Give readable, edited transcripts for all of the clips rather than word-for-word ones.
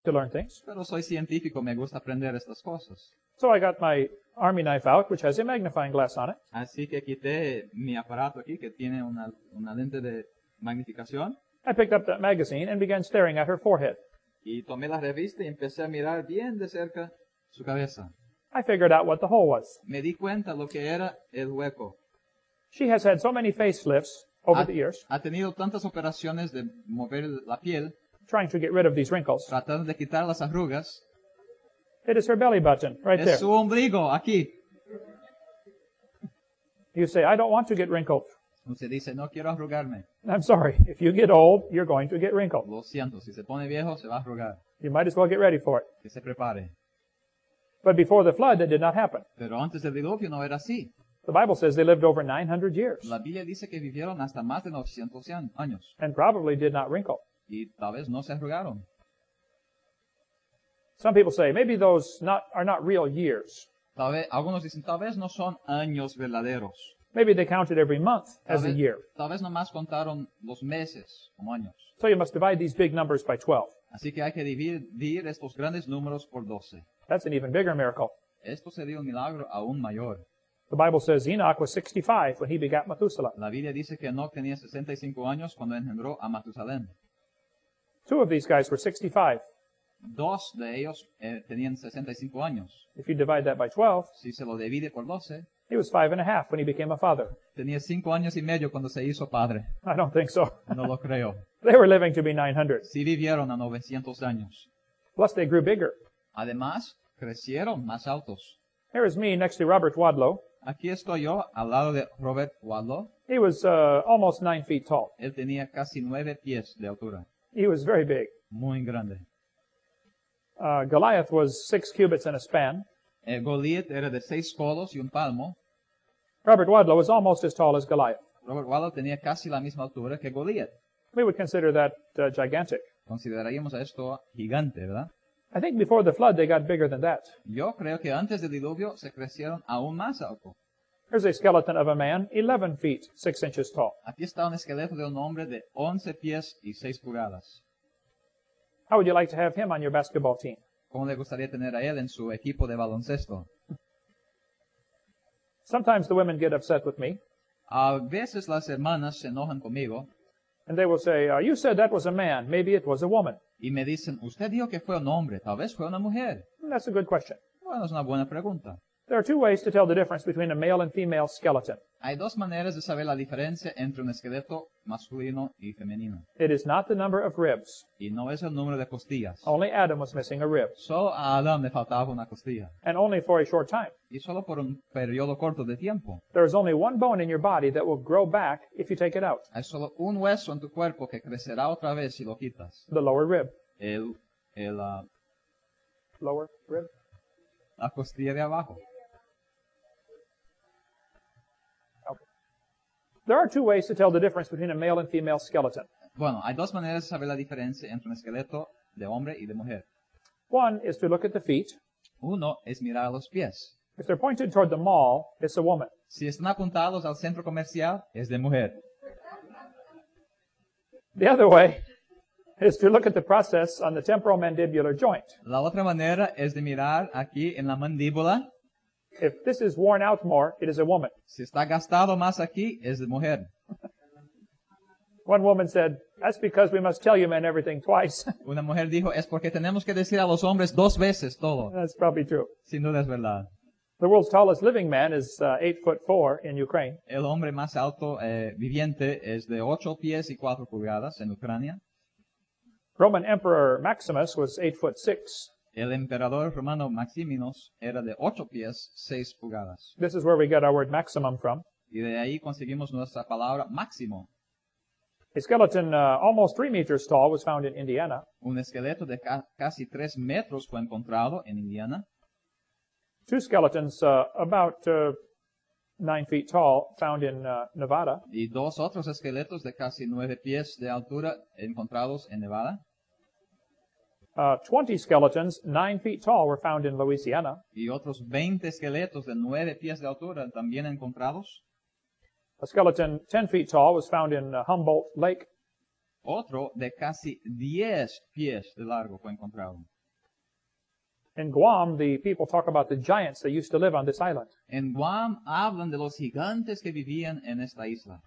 to learn things. Pero soy científico, me gusta aprender estas cosas. So I got my army knife out, which has a magnifying glass on it. Así que quité mi aparato aquí, que tiene una lente de magnificación, I picked up that magazine and began staring at her forehead. y tomé la revista y empecé a mirar bien de cerca su cabeza. I figured out what the hole was. Me di cuenta lo que era el hueco. She has had so many facelifts over the years, Ha tenido tantas operaciones de mover la piel, trying to get rid of these wrinkles. tratando de quitar las arrugas. It is her belly button, right there. Es su ombligo, aquí. You say, I don't want to get wrinkled. Usted dice, no quiero arrugarme. I'm sorry. If you get old, you're going to get wrinkled. Lo siento, si se pone viejo, se va a arrugar. You might as well get ready for it. Que se prepare. But before the flood, that did not happen. Pero antes del diluvio no era así. The Bible says they lived over 900 years La Biblia dice que vivieron hasta más de 900 años. and probably did not wrinkle. Y tal vez no se arrugaron. Some people say, maybe those are not real years. Algunos dicen, tal vez no son años verdaderos. Maybe they counted every month as a year. Tal vez nomás contaron los meses como años. So you must divide these big numbers by 12. Así que hay que dividir estos grandes números por 12. That's an even bigger miracle. Esto sería un milagro aún mayor. The Bible says Enoch was 65 when he begat Methuselah. La Biblia dice que Enoch tenía 65 años cuando engendró a Matusalén. Two of these guys were 65. Dos de ellos tenían 65 años. If you divide that by 12, Si se lo divide por 12, he was 5.5 when he became a father. tenía 5 años y medio cuando se hizo padre. I don't think so. No lo creo. They were living to be 900. Sí vivieron a 900 años. Plus they grew bigger. Además, crecieron más altos. Here is me next to Robert Wadlow. Aquí estoy yo al lado de Robert Wadlow. He was almost 9 feet tall. Él tenía casi 9 pies de altura. He was very big. Muy grande. Goliath was 6 cubits and a span. Goliat era de 6 codos y un palmo. Robert Wadlow was almost as tall as Goliath. Robert Wadlow tenía casi la misma altura que Goliat. We would consider that gigantic. Consideraríamos a esto gigante, ¿verdad? I think before the flood they got bigger than that. Yo creo que antes del diluvio se crecieron aún más alto. Here's a skeleton of a man 11 feet 6 inches tall. Aquí está un esqueleto de un hombre de 11 pies y 6 pulgadas. How would you like to have him on your basketball team? ¿Cómo le gustaría tener a él en su equipo de baloncesto? Sometimes the women get upset with me, A veces las hermanas se enojan conmigo and they will say, you said that was a man. Maybe it was a woman. y me dicen, usted dijo que fue un hombre, tal vez fue una mujer. That's a good question. Bueno, es una buena pregunta. There are two ways to tell the difference between a male and female skeleton. Hay dos maneras de saber la diferencia entre un esqueleto masculino y femenino. It is not the number of ribs. Y no es el número de costillas. Only Adam was missing a rib, Solo a Adán le faltaba una costilla. and only for a short time. Y solo por un periodo corto de tiempo. There is only one bone in your body that will grow back if you take it out, Hay solo un hueso en tu cuerpo que crecerá otra vez si lo quitas. the lower rib. Lower rib? La costilla de abajo. There are two ways to tell the difference between a male and female skeleton. Bueno, hay dos maneras de saber la diferencia entre un esqueleto de hombre y de mujer. One is to look at the feet. Uno es mirar a los pies. If they're pointed toward the mall, it's a woman. Si están apuntados al centro comercial, es de mujer. The other way is to look at the process on the temporomandibular joint. La otra manera es de mirar aquí en la mandíbula. If this is worn out more, it is a woman. Si está gastado más aquí, es de mujer. One woman said, that's because we must tell you men everything twice. Una mujer dijo, es porque tenemos que decir a los hombres 2 veces todo. That's probably true. Sin duda es verdad. The world's tallest living man is 8'4" in Ukraine. El hombre más alto viviente es de 8 pies y 4 pulgadas en Ucrania. Roman Emperor Maximus was 8'6". El emperador romano Maximinos era de 8 pies, 6 pulgadas. This is where we get our word maximum from. Y de ahí conseguimos nuestra palabra máximo. A skeleton almost 3 meters tall was found in Indiana. Un esqueleto de casi 3 metros fue encontrado en Indiana. 2 skeletons about 9 feet tall found in Nevada. Y 2 otros esqueletos de casi 9 pies de altura encontrados en Nevada. 20 skeletons 9 feet tall were found in Louisiana. Y otros 20 esqueletos de 9 pies de altura también encontrados. A skeleton 10 feet tall was found in Humboldt Lake. Otro de casi 10 pies de largo fue encontrado. In Guam, the people talk about the giants that used to live on this island. En Guam hablan de los gigantes que vivían en esta isla.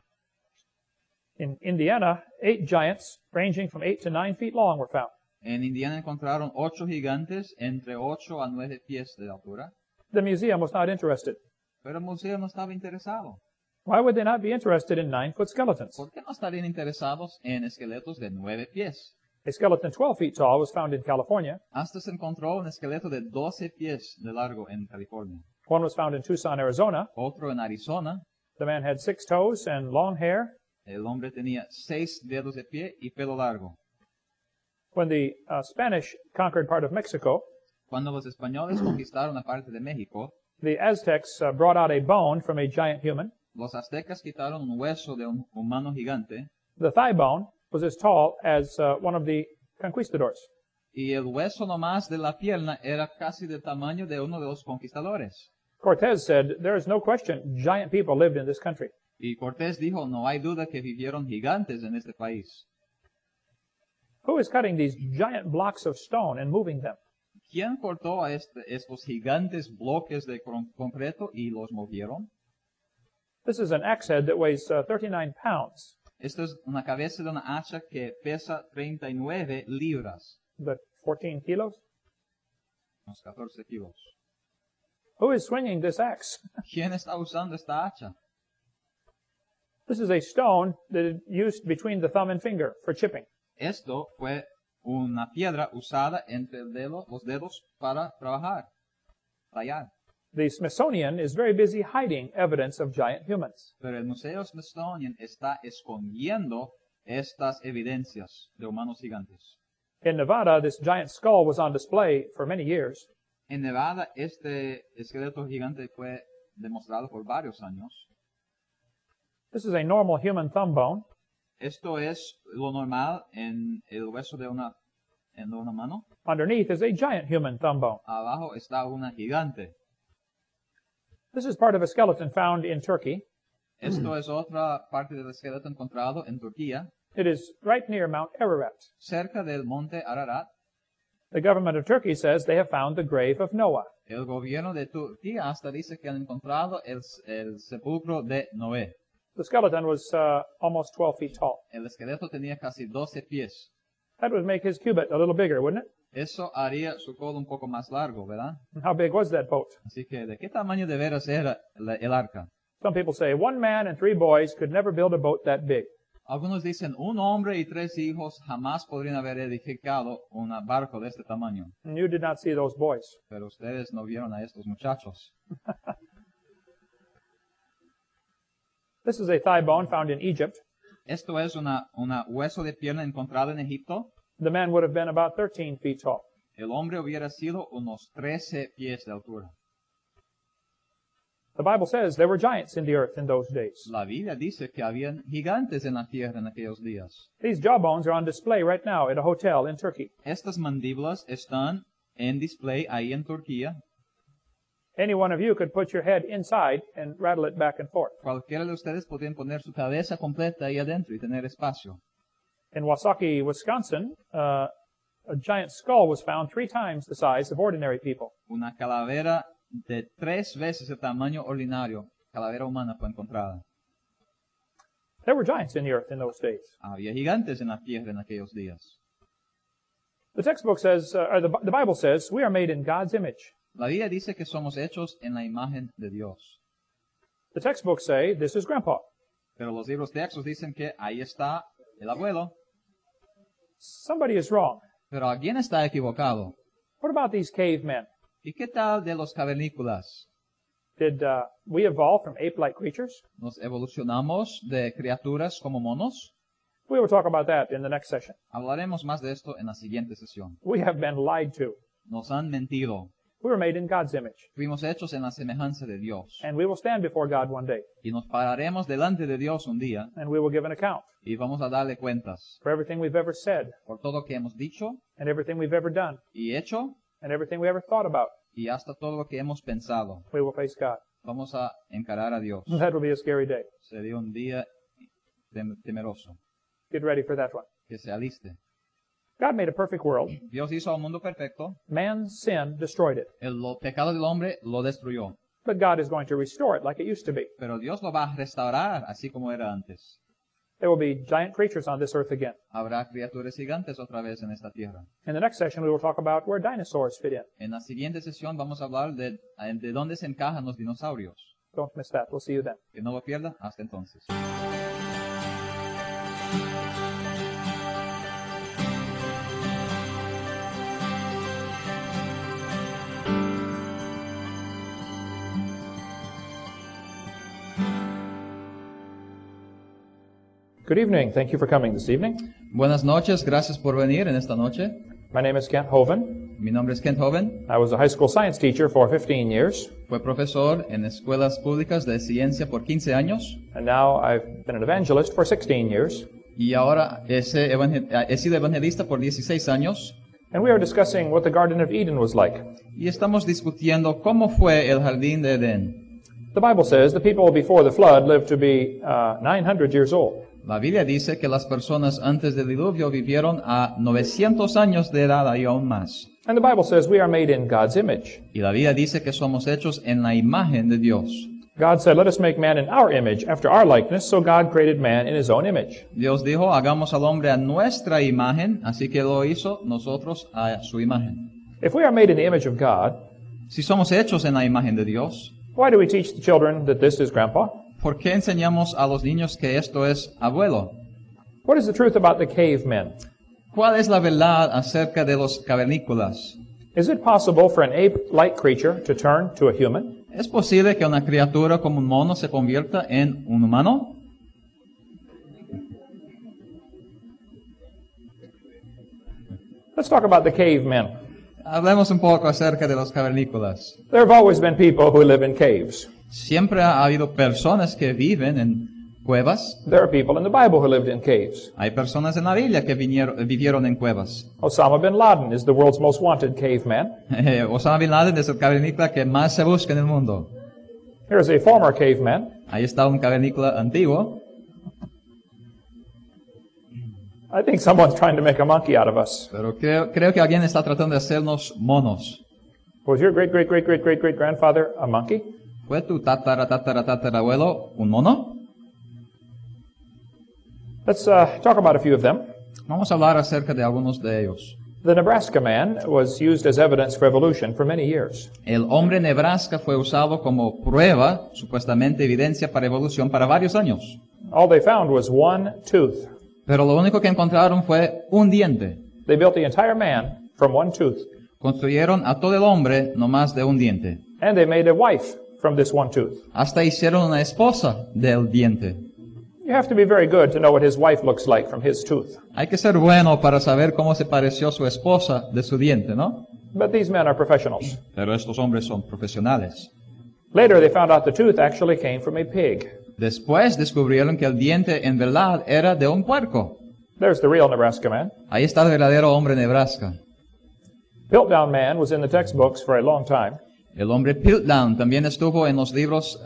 In Indiana, 8 giants ranging from 8 to 9 feet long were found. En Indiana encontraron 8 gigantes entre 8 a 9 pies de altura, The museum was not interested. pero el museo no estaba interesado. Why would they not be interested in 9-foot skeletons? ¿Por qué no estarían interesados en esqueletos de 9 pies? A skeleton 12 feet tall was found in California. Hasta se encontró un esqueleto de 12 pies de largo en California. One was found in Tucson, Arizona. Otro en Arizona. The man had 6 toes and long hair. El hombre tenía 6 dedos de pie y pelo largo. When the Spanish conquered part of Mexico, Cuando los españoles conquistaron la parte de México, the Aztecs brought out a bone from a giant human. los aztecas quitaron un hueso de un humano gigante The thigh bone was as tall as one of the conquistadors. y el hueso nomás de la pierna era casi del tamaño de uno de los conquistadores. Cortez said, there is no question giant people lived in this country. Y Cortés dijo, no hay duda que vivieron gigantes en este país. Who is cutting these giant blocks of stone and moving them? ¿Quién cortó a estos gigantes bloques de concreto y los movieron? This is an axe head that weighs 39 pounds. Esto es una cabeza de una hacha que pesa 39 libras, But 14 kilos? unos 14 kilos. Who is swinging this axe? ¿Quién está usando esta hacha? This is a stone that is used between the thumb and finger for chipping. Esto fue una piedra usada entre los dedos para trabajar, tallar. The Smithsonian is very busy hiding evidence of giant humans. Pero el Museo Smithsonian está escondiendo estas evidencias de humanos gigantes. In Nevada, this giant skull was on display for many years. En Nevada, este esqueleto gigante fue demostrado por varios años. This is a normal human thumb bone. Esto es lo normal en el hueso de una mano. Underneath is a giant human thumb bone. Abajo está una gigante. This is part of a skeleton found in Turkey. Esto es otra parte del esqueleto encontrado en Turquía, It is right near Mount Ararat. cerca del monte Ararat. The government of Turkey says they have found the grave of Noah. El gobierno de Turquía hasta dice que han encontrado el sepulcro de Noé. The skeleton was almost 12 feet tall. El esqueleto tenía casi 12 pies. That would make his cubit a little bigger, wouldn't it? Eso haría su codo un poco más largo, ¿verdad? And how big was that boat? Así que, ¿de qué tamaño de veras era el arca? Some people say 1 man and 3 boys could never build a boat that big. Algunos dicen, un hombre y 3 hijos jamás podrían haber edificado un barco de este tamaño. And you did not see those boys. Pero ustedes no vieron a estos muchachos. This is a thigh bone found in Egypt. Esto es una hueso de pierna encontrado en Egipto. The man would have been about 13 feet tall. El hombre hubiera sido unos 13 pies de altura. The Bible says there were giants in the earth in those days. La Biblia dice que habían gigantes en la tierra en aquellos días. These jawbones are on display right now at a hotel in Turkey. Estas mandíbulas están en display ahí en Turquía. Any one of you could put your head inside and rattle it back and forth. Cualquiera de ustedes podrían poner su cabeza completa ahí adentro y tener espacio. In Wasaki, Wisconsin, a giant skull was found 3 times the size of ordinary people. Una calavera de 3 veces el tamaño ordinario, calavera humana, fue encontrada. There were giants in the earth in those days. Había gigantes en la tierra en aquellos días. The textbook says, or the Bible says, we are made in God's image. La Biblia dice que somos hechos en la imagen de Dios. The textbooks say, this is Grandpa. Pero los libros textos dicen que ahí está el abuelo. Somebody is wrong. Pero alguien está equivocado. What about these cavemen? ¿Y qué tal de los cavernícolas? Did we evolve from ape-like creatures? ¿Nos evolucionamos de criaturas como monos? We will talk about that in the next session. Hablaremos más de esto en la siguiente sesión. We have been lied to. Nos han mentido. We were made in God's image. Fuimos hechos en la semejanza de Dios. And we will stand before God one day. Y nos pararemos delante de Dios un día And we will give an account y vamos a darle cuentas for everything we've ever said, por todo lo que hemos dicho and everything we've ever done, y hecho and everything we ever thought about. y hasta todo lo que hemos pensado. We will face God. Vamos a encarar a Dios. That will be a scary day. Sería un día temeroso. Get ready for that one. que se aliste. God made a perfect world. Dios hizo un mundo perfecto. Man's sin destroyed it. El pecado del hombre lo destruyó. But God is going to restore it like it used to be. Pero Dios lo va a restaurar así como era antes. There will be giant creatures on this earth again. Habrá criaturas gigantes otra vez en esta tierra. In the next session, we will talk about where dinosaurs fit in. En la siguiente sesión vamos a hablar de dónde se encajan los dinosaurios. Don't miss that. We'll see you then. Que no lo pierda. Hasta entonces. Good evening. Thank you for coming this evening. Buenas noches. Gracias por venir en esta noche. My name is Kent Hoven. Mi nombre es Kent Hoven. I was a high school science teacher for 15 years. Fue profesor en escuelas públicas de ciencia por 15 años. And now I've been an evangelist for 16 years. Y ahora he sido evangelista por 16 años. And we are discussing what the Garden of Eden was like. Y estamos discutiendo cómo fue el jardín de Edén. The Bible says the people before the flood lived to be 900 years old. La Biblia dice que las personas antes del diluvio vivieron a 900 años de edad y aún más. And the Bible says we are made in God's image. Y la Biblia dice que somos hechos en la imagen de Dios. God said, let us make man in our image, after our likeness, so God created man in his own image. Dios dijo, hagamos al hombre a nuestra imagen, así que lo hizo nosotros a su imagen. If we are made in the image of God, Si somos hechos en la imagen de Dios, why do we teach the children that this is grandpa? ¿por qué enseñamos a los niños que esto es abuelo? What is the truth about the cavemen? ¿Cuál es la verdad acerca de los cavernícolas? Is it possible for an ape-like creature to turn to a human? ¿Es posible que una criatura como un mono se convierta en un humano? Let's talk about the cavemen. Hablemos un poco acerca de los cavernícolas. There have always been people who live in caves. Siempre ha habido personas que viven en cuevas. There are people in the Bible who lived in caves. Hay personas en la Biblia que vivieron en cuevas. Osama bin Laden is the world's most wanted caveman. Osama bin Laden es el cavernícola que más se busca en el mundo. Here is a former caveman. Ahí está un cavernícola antiguo. I think someone's trying to make a monkey out of us. Pero creo que alguien está tratando de hacernos monos. Was your great-great-great-great-great-great-grandfather a monkey? ¿Fue tu tatarabuelo un mono? Let's talk about a few of them. Vamos a hablar acerca de algunos de ellos. The Nebraska man was used as evidence for evolution for many years. El hombre Nebraska fue usado como prueba, supuestamente evidencia para evolución, para varios años. All they found was one tooth. Pero lo único que encontraron fue un diente. They built the entire man from one tooth. Construyeron a todo el hombre nomás de un diente. And they made a wife from this one tooth. Hasta hicieron una esposa del diente. You have to be very good to know what his wife looks like from his tooth. Hay que ser bueno para saber cómo se pareció su esposa de su diente, ¿no? But these men are professionals. Pero estos hombres son profesionales. Later they found out the tooth actually came from a pig. Después descubrieron que el diente en verdad era de un puerco. There's the real Nebraska man. Ahí está el verdadero hombre Nebraska. Piltdown man was in the textbooks for a long time. El hombre Piltdown también estuvo en los libros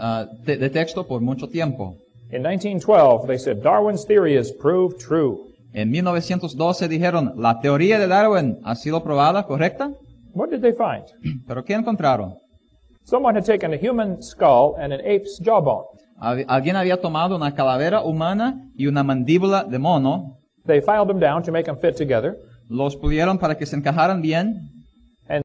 de texto por mucho tiempo. In 1912, they said Darwin's theory is proved true. En 1912 dijeron, la teoría de Darwin ha sido probada, ¿correcta? What did they find? ¿Pero qué encontraron? Someone had taken a human skull and an ape's jawbone. Alguien había tomado una calavera humana y una mandíbula de mono. They filed them down to make them fit together. Los pulieron para que se encajaran bien.